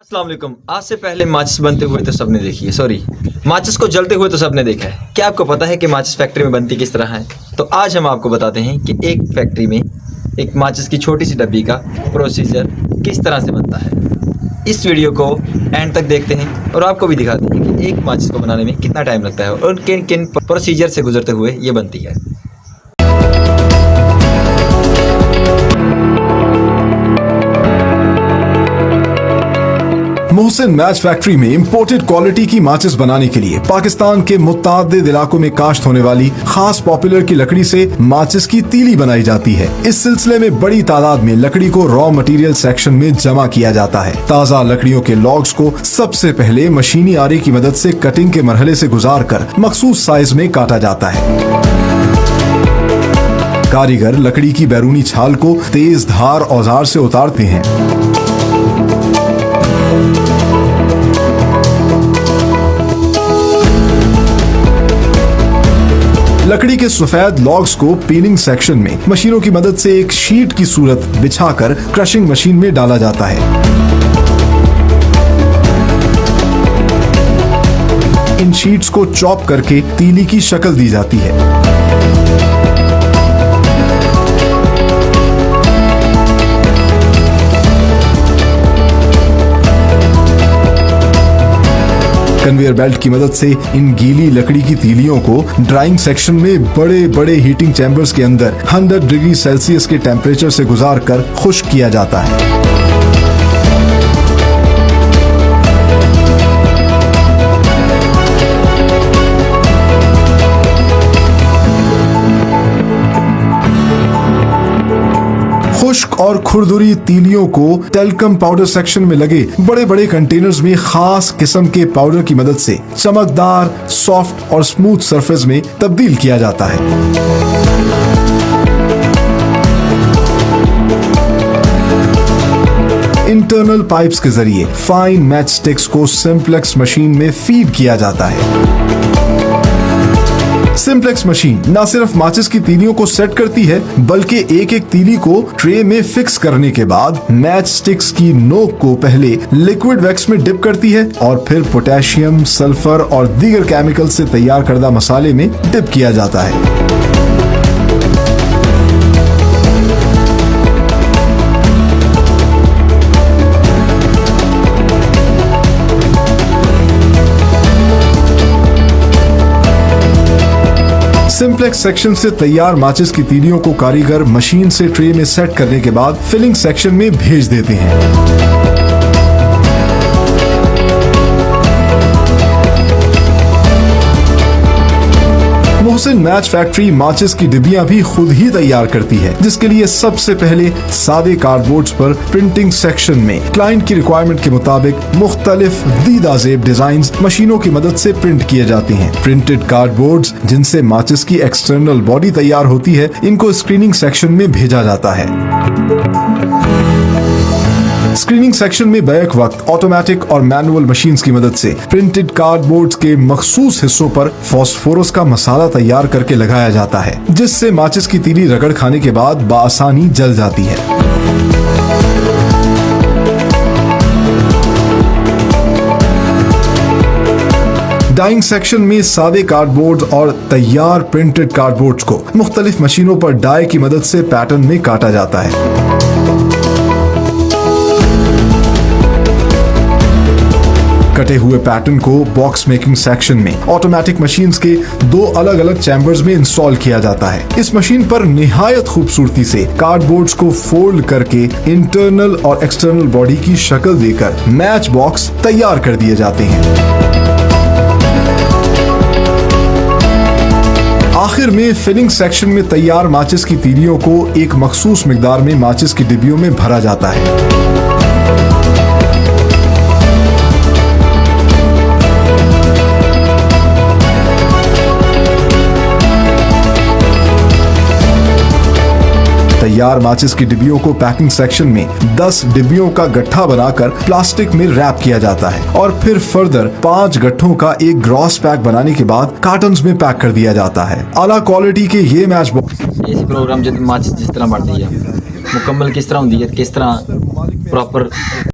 अस्सलाम वालेकुम। आज से पहले माचिस बनते हुए तो सबने देखी है, सॉरी, माचिस को जलते हुए तो सबने देखा है। क्या आपको पता है कि माचिस फैक्ट्री में बनती किस तरह है? तो आज हम आपको बताते हैं कि एक फैक्ट्री में एक माचिस की छोटी सी डब्बी का प्रोसीजर किस तरह से बनता है। इस वीडियो को एंड तक देखते हैं और आपको भी दिखाते हैं कि एक माचिस को बनाने में कितना टाइम लगता है और किन किन प्रोसीजर से गुजरते हुए ये बनती है। मोहसिन मैच फैक्ट्री में इंपोर्टेड क्वालिटी की माचिस बनाने के लिए पाकिस्तान के मुत्तादिद इलाकों में काश्त होने वाली खास पॉपुलर की लकड़ी से माचिस की तीली बनाई जाती है। इस सिलसिले में बड़ी तादाद में लकड़ी को रॉ मटेरियल सेक्शन में जमा किया जाता है। ताज़ा लकड़ियों के लॉग्स को सबसे पहले मशीनी आरे की मदद से कटिंग के मरहले से गुजार कर मखसूस साइज में काटा जाता है। कारीगर लकड़ी की बैरूनी छाल को तेज धार औजार से उतारते हैं। लकड़ी के सफेद लॉग्स को पीलिंग सेक्शन में मशीनों की मदद से एक शीट की सूरत बिछाकर क्रशिंग मशीन में डाला जाता है। इन शीट्स को चॉप करके तीली की शक्ल दी जाती है। कन्वेयर बेल्ट की मदद से इन गीली लकड़ी की तीलियों को ड्राइंग सेक्शन में बड़े बड़े हीटिंग चैम्बर्स के अंदर 100 डिग्री सेल्सियस के टेम्परेचर से गुजार कर खुश्क किया जाता है। खुश्क और खुरदुरी तीलियों को टेल्कम पाउडर सेक्शन में लगे बड़े बड़े कंटेनर्स में खास किस्म के पाउडर की मदद से चमकदार, सॉफ्ट और स्मूथ सरफेस में तब्दील किया जाता है। इंटरनल पाइप्स के जरिए फाइन मैच स्टिक्स को सिंप्लेक्स मशीन में फीड किया जाता है। सिंप्लेक्स मशीन न सिर्फ माचिस की तीलियों को सेट करती है, बल्कि एक एक तीली को ट्रे में फिक्स करने के बाद मैच स्टिक्स की नोक को पहले लिक्विड वैक्स में डिप करती है और फिर पोटेशियम, सल्फर और दीगर केमिकल से तैयार करदा मसाले में डिप किया जाता है। सिंप्लेक्स सेक्शन से तैयार माचिस की तीलियों को कारीगर मशीन से ट्रे में सेट करने के बाद फिलिंग सेक्शन में भेज देते हैं। मोहसिन मैच फैक्ट्री माचिस की डिब्बियां भी खुद ही तैयार करती है, जिसके लिए सबसे पहले सादे कार्डबोर्ड्स पर प्रिंटिंग सेक्शन में क्लाइंट की रिक्वायरमेंट के मुताबिक मुख्तलिफ दीदाजेब डिजाइन्स मशीनों की मदद से प्रिंट किए जाते हैं। प्रिंटेड कार्डबोर्ड्स जिनसे माचिस की एक्सटर्नल बॉडी तैयार होती है, इनको स्क्रीनिंग सेक्शन में भेजा जाता है। स्क्रीनिंग सेक्शन में बैक वक्त ऑटोमेटिक और मैनुअल मशीन्स की मदद से प्रिंटेड कार्डबोर्ड्स के मखसूस हिस्सों पर फास्फोरस का मसाला तैयार करके लगाया जाता है, जिससे माचिस की तीली रगड़ खाने के बाद बआसानी जल जाती है। डाइंग सेक्शन में सादे कार्डबोर्ड और तैयार प्रिंटेड कार्डबोर्ड्स को मुख्तलिफ मशीनों पर डाई की मदद से पैटर्न में काटा जाता है। कटे हुए पैटर्न को बॉक्स मेकिंग सेक्शन में ऑटोमेटिक मशीन्स के 2 अलग अलग चैम्बर्स में इंस्टॉल किया जाता है। इस मशीन पर निहायत खूबसूरती से कार्डबोर्ड्स को फोल्ड करके इंटरनल और एक्सटर्नल बॉडी की शक्ल देकर मैच बॉक्स तैयार कर दिए जाते हैं। आखिर में फिलिंग सेक्शन में तैयार माचिस की तीलियों को एक मखसूस मिकदार में माचिस की डिब्बियों में भरा जाता है। तैयार माचिस की डिब्बियों को पैकिंग सेक्शन में 10 डिब्बियों का गट्ठा बनाकर प्लास्टिक में रैप किया जाता है और फिर फर्दर 5 गट्ठों का एक ग्रॉस पैक बनाने के बाद कार्टन्स में पैक कर दिया जाता है। आला क्वालिटी के ये मैच बॉक्स ऐसे प्रोग्राम जब माचिस जिस तरह बढ़ती है मुकम्मल किस तरह होती है, किस तरह प्रॉपर